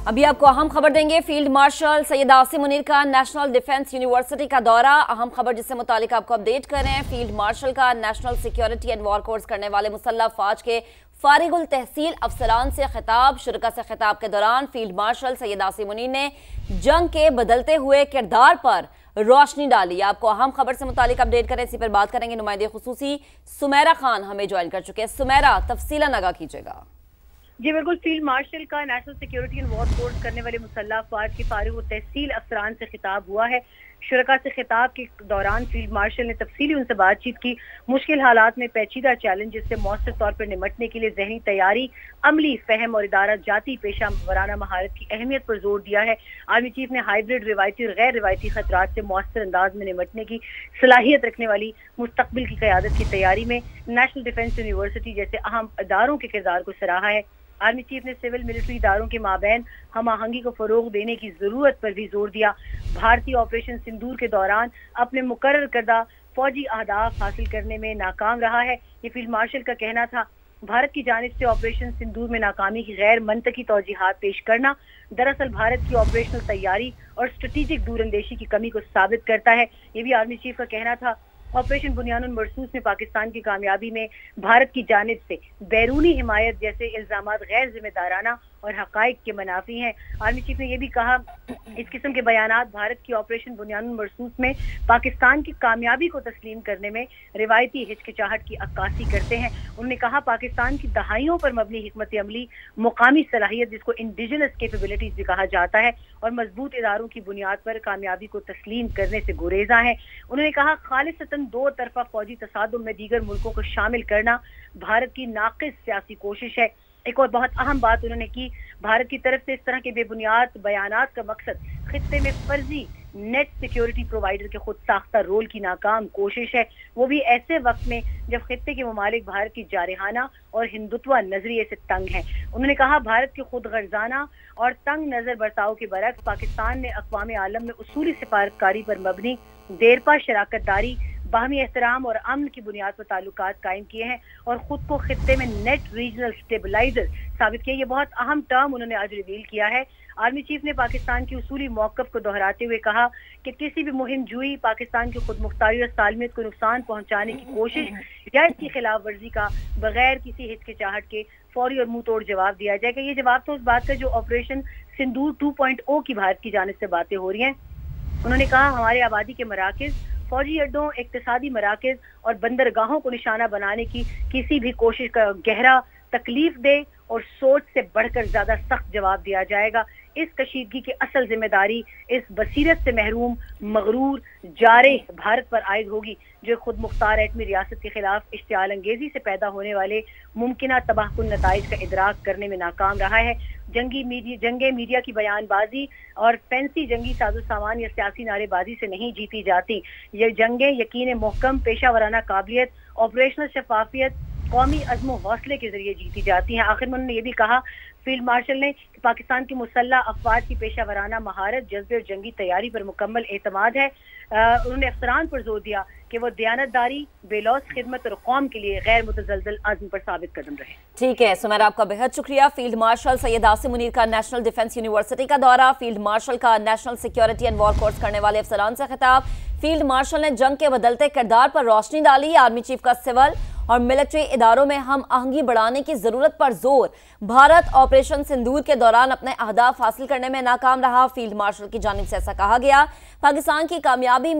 अभी आपको अहम खबर देंगे। फील्ड मार्शल सैयद आसिम मुनीर का नेशनल डिफेंस यूनिवर्सिटी का दौरा। अहम खबर जिससे मुतालिक आपको अपडेट कर रहे हैं। फील्ड मार्शल का national security and war course करने वाले मुसल्लह फौज के फारिगुल तहसील अफसरान से खिताब। शुरका से खिताब के दौरान फील्ड मार्शल सैयद आसिम मुनीर ने जंग के बदलते हुए किरदार पर रोशनी डाली। आपको अहम खबर से मुतालिक अपडेट करें, इसी पर बात करेंगे। नुमाइंदे खुसूसी सुमेरा खान हमें ज्वाइन कर चुके हैं। सुमेरा, तफसीलन आगाह कीजिएगा। जी बिल्कुल, फील्ड मार्शल का national security and war course करने वाले मुसल्लह अफवाज के फारिग तहसील अफसरान से खिताब हुआ है। शुरका से खिताब के दौरान फील्ड मार्शल ने तफसीली उनसे बातचीत की। मुश्किल हालात में पेचीदा चैलेंजेस से मौसर तौर पर निमटने के लिए जहनी तैयारी, अमली फहम और इदारा जाती पेशा वराना महारत की अहमियत पर जोर दिया है। आर्मी चीफ ने हाइब्रिड, रिवायती और गैर रिवायती खतरात से मौसर अंदाज में निमटने की सलाहियत रखने वाली मुस्तकबिल की क़यादत की तैयारी में नेशनल डिफेंस यूनिवर्सिटी जैसे अहम इदारों के किरदार को सराहा है। आर्मी चीफ ने सिविल मिलिट्री इदारों के माबैन हम आहंगी को फरोग देने की जरूरत पर भी जोर दिया। भारतीय ऑपरेशन सिंदूर के दौरान अपने मुकर्रर करदा फौजी अहदाफ हासिल करने में नाकाम रहा है, ये फील्ड मार्शल का कहना था। भारत की जानिब से ऑपरेशन सिंदूर में नाकामी की गैर मंतकी तौजीहात पेश करना दरअसल भारत की ऑपरेशनल तैयारी और स्ट्रेटेजिक दूरंदेशी की कमी को साबित करता है, ये भी आर्मी चीफ का कहना था। ऑपरेशन बुनियानुल मरसूस में पाकिस्तान की कामयाबी में भारत की जानिब से बैरूनी हिमायत जैसे इल्जामात गैर जिम्मेदाराना और हकाइक के मनाफी हैं। आर्मी चीफ ने यह भी कहा, इस किस्म के बयानात भारत की ऑपरेशन बुनियानुल मरसूस में पाकिस्तान की कामयाबी को तस्लीम करने में रिवायती हिचकिचाहट की अक्कासी करते हैं। उन्होंने कहा, पाकिस्तान की दहाइयों पर मबनी हिकमत अमली, मुकामी सलाहियत जिसको इंडिजिनस कैपेबिलिटीज भी कहा जाता है, और मजबूत इदारों की बुनियाद पर कामयाबी को तस्लीम करने से गुरेजा है। उन्होंने कहा, खालिसतन दो तरफा फौजी तसादुम में दीगर मुल्कों को शामिल करना भारत की नाकिस सियासी कोशिश है। एक और बहुत अहम बात उन्होंने की, भारत की तरफ से इस तरह के बेबुनियाद बयानात का मकसद खित्ते में फर्जी नेट सिक्योरिटी प्रोवाइडर के खुद साख्ता रोल की नाकाम कोशिश है, वो भी ऐसे वक्त में जब खित्ते के ममालिक भारत की जारहाना और हिंदुत्व नजरिए से तंग हैं। उन्होंने कहा, भारत के खुद गर्जाना और तंग नजर बर्ताव के बरक्स पाकिस्तान ने अक़वाम आलम में उसूली सिफारतकारी पर मबनी देरपा शराकत दारी, बाहमी एहतराम और अमन की बुनियाद पर ताल्लुकात कायम किए हैं और खुद को खित्ते में नेट रीजनल स्टेबलाइजर साबित किया। ये बहुत अहम टर्म उन्होंने आज रिवील किया है। आर्मी चीफ ने पाकिस्तान की उसूली मौक़िफ़ को दोहराते हुए कहा कि किसी भी मुहिम जुई पाकिस्तान की खुद मुख्तारी और सालमियत को नुकसान पहुंचाने की कोशिश या इसकी खिलाफ वर्जी का बगैर किसी हिचकिचाहट के फौरी और मुंह तोड़ जवाब दिया जाएगा। ये जवाब तो उस बात का जो ऑपरेशन सिंदूर 2.0 की भारत की जानिब से बातें हो रही हैं। उन्होंने कहा, हमारे आबादी के मराकज़, फौजी अड्डों, इक्तिसादी मराकज़ और बंदरगाहों को निशाना बनाने की किसी भी कोशिश का गहरा तकलीफ दे और सोच से बढ़कर ज्यादा सख्त जवाब दिया जाएगा। इस कशीदगी की असल जिम्मेदारी इस बसीरत से महरूम मगरूर जारे भारत पर आयद होगी जो खुद मुख्तार एटमी रियासत के खिलाफ इश्तियाल अंगेजी से पैदा होने वाले मुमकिन तबाहकुन नताइज का इदराक करने में नाकाम रहा है। जंगे मीडिया की बयानबाजी और फैंसी जंगी साजो सामान या सियासी नारेबाजी से नहीं जीती जाती। ये जंगे यकीन मोहकम, पेशा वराना काबिलियत, ऑपरेशनल शफाफियत, कौमी अज़्म हौसले के जरिए जीती जाती हैं। आखिर में उन्होंने ये भी कहा, फील्ड मार्शल ने कि पाकिस्तान की मुसल्लह अफवाज की पेशा वराना महारत, जज्बे और जंगी तैयारी पर मुकम्मल एतमाद है। उन्होंने अफसरान पर जोर दिया कि वो दयानतदारी, बेलौस खिदमत और कौम के लिए गैर मुतज़लज़ल अज़्म पर साबित कदम रहे। ठीक है सुमेरा, आपका बेहद शुक्रिया। फील्ड मार्शल सैयद आसिम मुनीर का नेशनल डिफेंस यूनिवर्सिटी का दौरा, फील्ड मार्शल का national security and war course करने वाले अफसरान से खिताब। फील्ड मार्शल ने जंग के बदलते किरदार पर रोशनी डाली। आर्मी चीफ का सिविल और मिलिट्री इदारों में हम आहंगी बढ़ाने की जरूरत पर जोर। भारत ऑपरेशन सिंदूर के दौरान अपने अहदाफ हासिल करने में नाकाम रहा। फील्ड मार्शल की जानिब से ऐसा कहा गया। पाकिस्तान की कामयाबी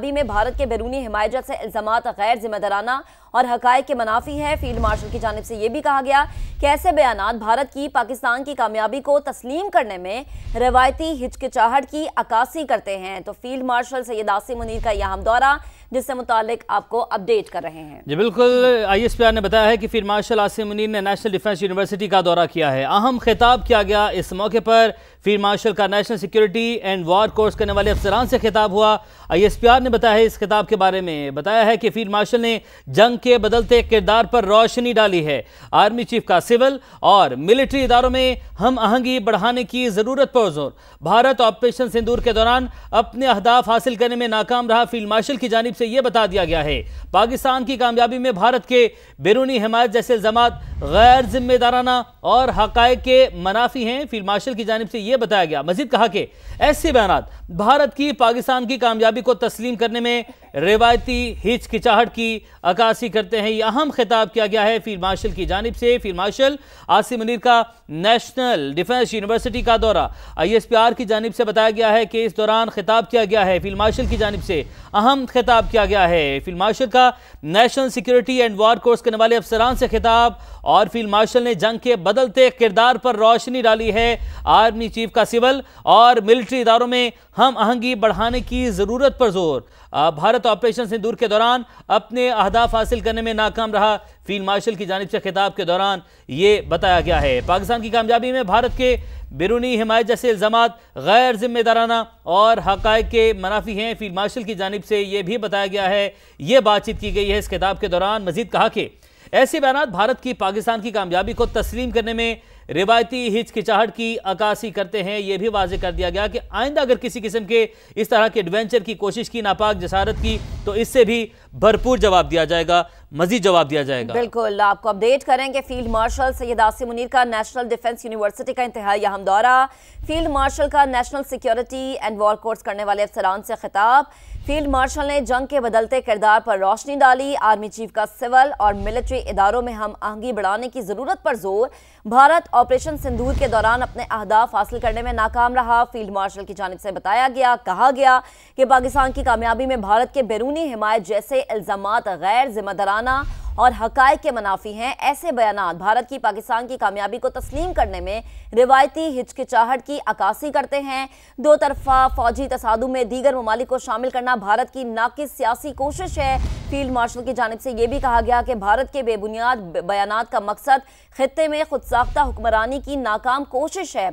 में भारत के बैरूनी हिमायत जैसे इल्जामात गैर जिम्मेदाराना और हकाइक के मनाफी है। फील्ड मार्शल की जानिब से यह भी कहा गया कि ऐसे बयानात भारत की पाकिस्तान की कामयाबी को तस्लीम करने में रवायती हिचकिचाहट की अक्कासी करते हैं। तो फील्ड मार्शल सैयद आसिम मुनीर का यह अहम दौरा जिससे मुतालिक आपको अपडेट कर रहे हैं। जी बिल्कुल, ISPR ने बताया है कि फील्ड मार्शल आसिम मुनीर ने नेशनल डिफेंस यूनिवर्सिटी का दौरा किया है। अहम खिताब किया गया। इस मौके पर फील्ड मार्शल का national security and war course करने वाले अफसरान से खिताब हुआ। ISPR ने बताया है इस खिताब के बारे में, बताया है कि फील्ड मार्शल ने जंग के बदलते किरदार पर रोशनी डाली है। आर्मी चीफ का सिविल और मिलिट्री इदारों में हम आहंगी बढ़ाने की जरूरत पर जोर। भारत ऑपरेशन सिंदूर के दौरान अपने अहदाफ हासिल करने में नाकाम रहा। फील्ड मार्शल की जानिब से यह बता दिया गया है पाकिस्तान की कामयाबी में भारत के बैरूनी हिमायत जैसे इल्जामात गैर जिम्मेदाराना और हकायक के मनाफी हैं। फील्ड मार्शल की जानिब से यह बताया गया। मजीद कहा कि ऐसे बयानात भारत की पाकिस्तान की कामयाबी को तस्लीम करने में रिवायती हिचकिचाहट की अक्कासी करते हैं। यह अहम खिताब किया गया है फील्ड मार्शल की जानिब से। फील्ड मार्शल आसिम मुनीर का नेशनल डिफेंस यूनिवर्सिटी का दौरा, ISPR की जानिब से बताया गया है कि इस दौरान खिताब किया गया है। फील्ड मार्शल की जानिब से अहम खिताब किया गया है। फील्ड मार्शल का national security and war course करने वाले अफसरान से खिताब, और फील्ड मार्शल ने जंग के बदलते किरदार पर रोशनी डाली है। आर्मी चीफ का सिविल और मिलिट्री इदारों में हम आहंगी बढ़ाने की जरूरत पर जोर। भारत ऑपरेशन सिंदूर के दौरान अपने अहदाफ हासिल करने में नाकाम रहा। फील्ड मार्शल की जानिब से खिताब के दौरान ये बताया गया है पाकिस्तान की कामयाबी में भारत के बैरूनी हिमायत जैसे इल्जामात गैर जिम्मेदाराना और हकायक के मनाफी हैं। फील्ड मार्शल की जानिब से यह भी बताया गया है, यह बातचीत की गई है इस खिताब के दौरान। मजीद कहा कि ऐसे बयानात भारत की पाकिस्तान की कामयाबी को तस्लीम करने में रिवायती हिचकिचाहट की अक्कासी करते हैं। यह भी वाज़ेह कर दिया गया कि आइंदा अगर किसी किस्म के इस तरह के एडवेंचर की कोशिश की, नापाक जसारत की, तो इससे भी भरपूर जवाब दिया जाएगा, मजीद जवाब दिया जाएगा। बिल्कुल, आपको अपडेट करेंगे फील्ड मार्शल सैयद आसिम मुनीर का नेशनल डिफेंस यूनिवर्सिटी का इंतहाई अहम दौरा, फील्ड मार्शल का national security and war course करने वाले अफसरान से खिताब, फील्ड मार्शल ने जंग के बदलते किरदार पर रोशनी डाली। आर्मी चीफ का सिविल और मिलिट्री इदारों में हम आहंगी बढ़ाने की जरूरत पर जोर। भारत ऑपरेशन सिंदूर के दौरान अपने अहदाफ हासिल करने में नाकाम रहा। फील्ड मार्शल की जानिब से बताया गया, कहा गया कि पाकिस्तान की कामयाबी में भारत के बैरूनी हिमायत जैसे इल्जामात गैर जिम्मेदाराना और हकायक के मनाफी हैं। ऐसे बयानात भारत की पाकिस्तान की कामयाबी को तस्लीम करने में रिवायती हिचकिचाहट की अक्कासी करते हैं। दो तरफा फौजी तसादुम में दीगर ममालिक को शामिल करना भारत की नाकिस सियासी कोशिश है। फील्ड मार्शल की जानिब से यह भी कहा गया कि भारत के बेबुनियाद बयानात का मकसद खित्ते में खुद साख्ता हुक्मरानी की नाकाम कोशिश है।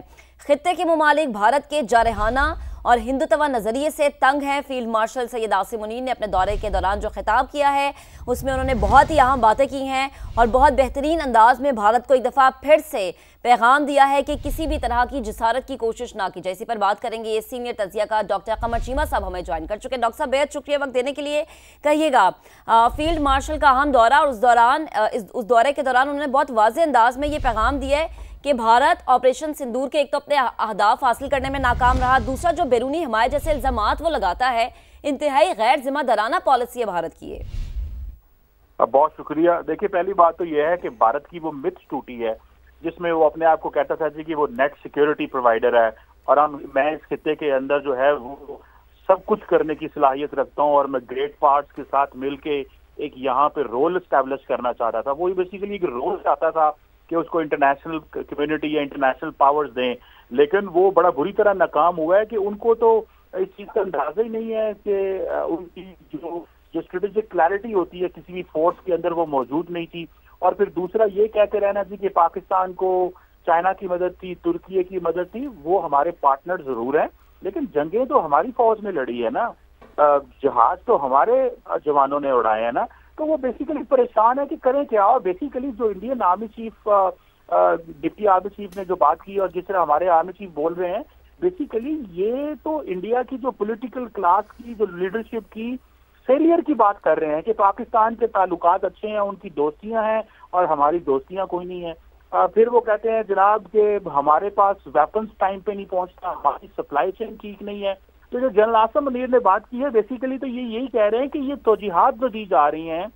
खित्ते के ममालिक भारत के जारहाना और हिंदुत्व नजरिए से तंग हैं। फील्ड मार्शल सैयद आसिम मुनीर ने अपने दौरे के दौरान जो खिताब किया है उसमें उन्होंने बहुत ही अहम बातें की हैं और बहुत बेहतरीन अंदाज में भारत को एक दफ़ा फिर से पैगाम दिया है कि किसी भी तरह की जसारत की कोशिश ना की जाए। इसी पर बात करेंगे। ये सीनियर तजिया का डॉक्टर कमर चीमा साहब हमें ज्वाइन कर चुके हैं। डॉक्टर साहब, बेहद शुक्रिया वक्त देने के लिए। कहिएगा, फील्ड मार्शल का अहम दौरा और उस दौरे के दौरान उन्होंने बहुत वाज़ेह अंदाज में ये पैगाम दिया है कि भारत ऑपरेशन सिंदूर के एक तो अपने अहदाफ हासिल करने में नाकाम रहा, दूसरा जो बैरूनी हिमायत जैसे इल्जामात वो लगाता है, इंतहाई गैर जिम्मेदाराना पॉलिसी है भारत की। बहुत शुक्रिया। देखिए, पहली बात तो यह है कि भारत की वो मिथ टूटी है जिसमें वो अपने आप को कहता था जी कि वो नेट सिक्योरिटी प्रोवाइडर है और मैं इस खित्ते के अंदर जो है वो सब कुछ करने की सलाहियत रखता हूँ और मैं ग्रेट पार्ट्स के साथ मिलके एक यहाँ पे रोल एस्टैब्लिश करना चाहता था। वो बेसिकली एक रोल चाहता था कि उसको इंटरनेशनल कम्युनिटी या इंटरनेशनल पावर्स दें, लेकिन वो बड़ा बुरी तरह नाकाम हुआ है कि उनको तो इस चीज़ का अंदाजा ही नहीं है कि उनकी जो स्ट्रेटेजिक क्लैरिटी होती है किसी भी फोर्स के अंदर वो मौजूद नहीं थी। और फिर दूसरा ये कहते रहना जी कि पाकिस्तान को चाइना की मदद थी, तुर्की की मदद थी, वो हमारे पार्टनर जरूर हैं लेकिन जंगें तो हमारी फौज में लड़ी है ना, जहाज तो हमारे जवानों ने उड़ाए हैं ना। तो वो बेसिकली परेशान है कि करें क्या। और बेसिकली जो Indian army chief, deputy army chief ने जो बात की और जिस तरह हमारे आर्मी चीफ बोल रहे हैं, बेसिकली ये तो इंडिया की जो पॉलिटिकल क्लास की जो लीडरशिप की फेलियर की बात कर रहे हैं कि पाकिस्तान के ताल्लुकात अच्छे हैं, उनकी दोस्तियां हैं और हमारी दोस्तियां कोई नहीं है। फिर वो कहते हैं जनाब कि हमारे पास वेपन्स टाइम पे नहीं पहुंचता, हमारी सप्लाई चेन ठीक नहीं है। तो जो जनरल आसिम मुनीर ने बात की है बेसिकली तो ये यही कह रहे हैं कि ये तौजीहात जो दी जा रही हैं,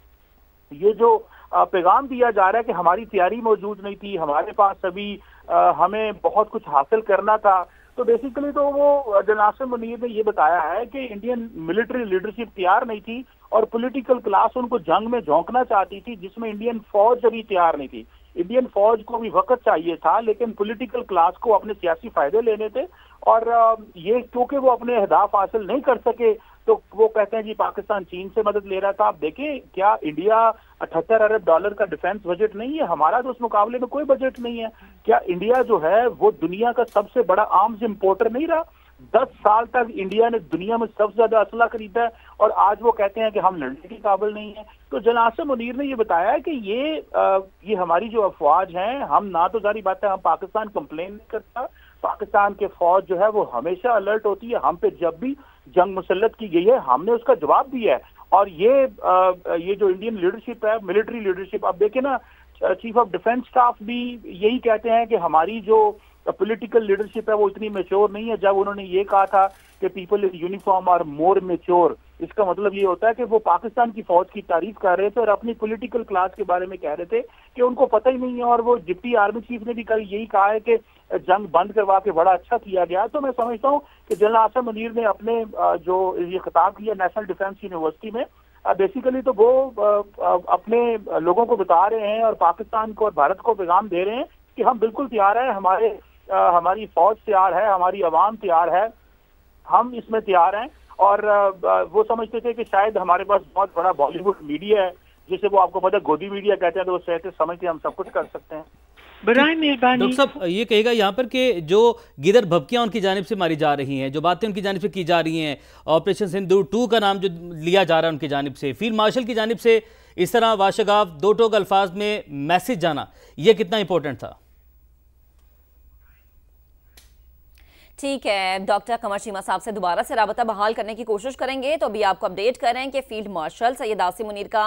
ये जो पैगाम दिया जा रहा है कि हमारी तैयारी मौजूद नहीं थी, हमारे पास अभी हमें बहुत कुछ हासिल करना था। तो बेसिकली तो वो जनरल आसिम मुनीर ने ये बताया है कि इंडियन मिलिट्री लीडरशिप तैयार नहीं थी और पॉलिटिकल क्लास उनको जंग में झोंकना चाहती थी जिसमें इंडियन फौज अभी तैयार नहीं थी। इंडियन फौज को भी वक्त चाहिए था लेकिन पॉलिटिकल क्लास को अपने सियासी फायदे लेने थे और ये क्योंकि वो अपने अहदाफ हासिल नहीं कर सके तो वो कहते हैं जी पाकिस्तान चीन से मदद ले रहा था। आप देखें, क्या इंडिया 78 अरब डॉलर का डिफेंस बजट नहीं है? हमारा तो उस मुकाबले में कोई बजट नहीं है। क्या इंडिया जो है वो दुनिया का सबसे बड़ा आर्म्स इंपोर्टर नहीं रहा? 10 साल तक इंडिया ने दुनिया में सबसे ज्यादा असला खरीदा है, और आज वो कहते हैं कि हम लड़ने के काबिल नहीं है। तो जनरल आसिम मुनीर ने ये बताया है कि ये हमारी जो अफवाज हैं, हम ना तो जारी बात है हम पाकिस्तान कंप्लेन नहीं करता, पाकिस्तान के फौज जो है वो हमेशा अलर्ट होती है, हम पे जब भी जंग मुसल्लत की गई है हमने उसका जवाब दिया है। और ये जो इंडियन लीडरशिप है, मिलिट्री लीडरशिप, अब देखें ना, चीफ ऑफ डिफेंस स्टाफ भी यही कहते हैं कि हमारी जो पॉलिटिकल लीडरशिप है वो इतनी मैच्योर नहीं है। जब उन्होंने ये कहा था कि people in uniform are more mature, इसका मतलब ये होता है कि वो पाकिस्तान की फौज की तारीफ कर रहे थे और अपनी पॉलिटिकल क्लास के बारे में कह रहे थे कि उनको पता ही नहीं है। और वो डिप्टी आर्मी चीफ ने भी कल यही कहा है कि जंग बंद करवा के बड़ा अच्छा किया गया। तो मैं समझता हूँ कि जनरल आसिम मुनीर ने अपने जो ये खिताब किया नेशनल डिफेंस यूनिवर्सिटी में, बेसिकली तो वो अपने लोगों को बता रहे हैं और पाकिस्तान को और भारत को पैगाम दे रहे हैं कि हम बिल्कुल तैयार हैं, हमारी फौज तैयार है, हमारी अवाम तैयार है, हम इसमें तैयार हैं। और वो समझते थे कि शायद हमारे पास बहुत बड़ा बॉलीवुड मीडिया है, जिसे वो आपको पता गोदी मीडिया कहते हैं, तो वो कहते समझते हम सब कुछ कर सकते हैं। बराए मेहरबानी डॉक्टर साहब ये कहेगा यहाँ पर कि जो गिदर भभकियाँ उनकी जानिब से मारी जा रही हैं, जो बातें उनकी जानिब से की जा रही हैं, ऑपरेशन सिंदूर 2 का नाम जो लिया जा रहा है उनकी जानिब से, फील्ड मार्शल की जानिब से इस तरह वाशगाफ दो टोक अल्फाज में मैसेज जाना, ये कितना इंपॉर्टेंट था? ठीक है, डॉक्टर कमर चीमा साहब से दोबारा से राबता बहाल करने की कोशिश करेंगे। तो अभी आपको अपडेट कर रहे हैं कि फील्ड मार्शल सैयद आसिम मुनीर का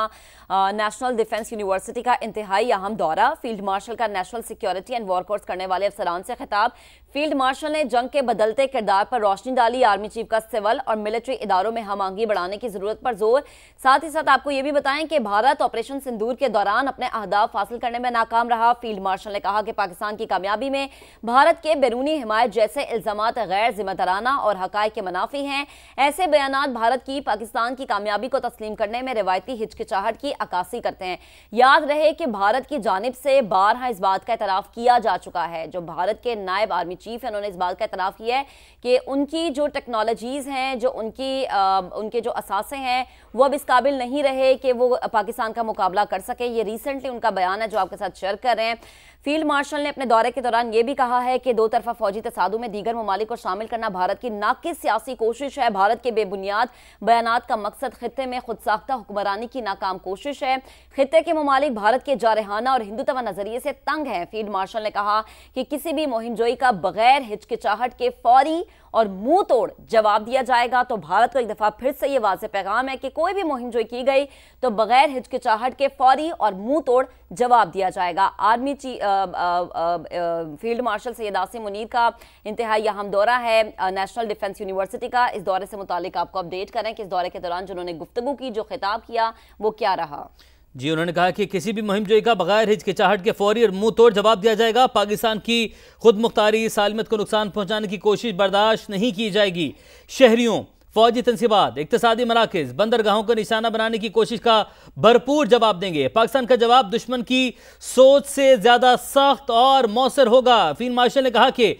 नेशनल डिफेंस यूनिवर्सिटी का इंतहाई अहम दौरा, फील्ड मार्शल का national security and war course करने वाले अफसरान से खिताब, फील्ड मार्शल ने जंग के बदलते किरदार पर रोशनी डाली, आर्मी चीफ का सिविल और मिलिट्री इदारों में हम आहंगी बढ़ाने की जरूरत पर जोर। साथ ही साथ आपको ये भी बताएं कि भारत ऑपरेशन सिंदूर के दौरान अपने अहदाफ हासिल करने में नाकाम रहा। फील्ड मार्शल ने कहा कि पाकिस्तान की कामयाबी में भारत के बैरूनी हिमायत जैसे इल्जाम गैर जिम्मेदाराना और हकायक के मुनाफी हैं। ऐसे बयानात भारत की पाकिस्तान की कामयाबी को तस्लीम करने में रिवायती हिचकिचाहट की अक्कासी करते हैं। याद रहे कि भारत की जानिब से बारहा इस बात का एतराफ़ किया जा चुका है, जो भारत के नायब आर्मी चीफ हैं उन्होंने इस बात का एतराफ़ किया है कि उनकी जो टेक्नोलॉजीज़ हैं, जो उनके जो असासे हैं, वो अब इस काबिल नहीं रहे कि वो पाकिस्तान का मुकाबला कर सके। ये रिसेंटली उनका बयान है जो आपके साथ शेयर कर रहे हैं। फील्ड मार्शल ने अपने दौरे के दौरान ये भी कहा है कि दो तरफा फौजी तसादु में दीगर ममालिक को शामिल करना भारत की नाकिस सियासी कोशिश है। भारत के बेबुनियाद बयानात का मकसद खित्ते में खुद साख्ता हुक्मरानी की नाकाम कोशिश है। खित्ते के ममालिक भारत के जारहाना और हिंदुत्व नजरिए से तंग हैं। फील्ड मार्शल ने कहा कि किसी भी मुहिमजोई का बगैर हिचकिचाहट के फौरी और मुंह तोड़ जवाब दिया जाएगा। तो भारत को एक दफा फिर से ये वाज़ेह पैगाम है कि कोई भी मुहिमजोई की गई तो बगैर हिचकिचाहट के फौरी और मुंह तोड़ जवाब दिया जाएगा। Army field marshal Syed Asim Munir का इंतहाई अहम दौरा है नेशनल डिफेंस यूनिवर्सिटी का। इस दौरे से मुतालिक आपको अपडेट करें कि इस दौरे के दौरान जिन्होंने गुफ्तगू की, जो खिताब किया, वो क्या रहा। जी, उन्होंने कहा कि किसी भी मुहिमजोई का बगैर हिचकिचाहट के फौरी और मुंह तोड़ जवाब दिया जाएगा। पाकिस्तान की खुद मुख्तारी सालमियत को नुकसान पहुंचाने की कोशिश बर्दाश्त नहीं की जाएगी। शहरियों, फौजी तनसीबात, इक्तसादी मराकज़, बंदरगाहों को निशाना बनाने की कोशिश का भरपूर जवाब देंगे। पाकिस्तान का जवाब दुश्मन की सोच से ज्यादा सख्त और मौसर होगा। फील्ड मार्शल ने कहा कि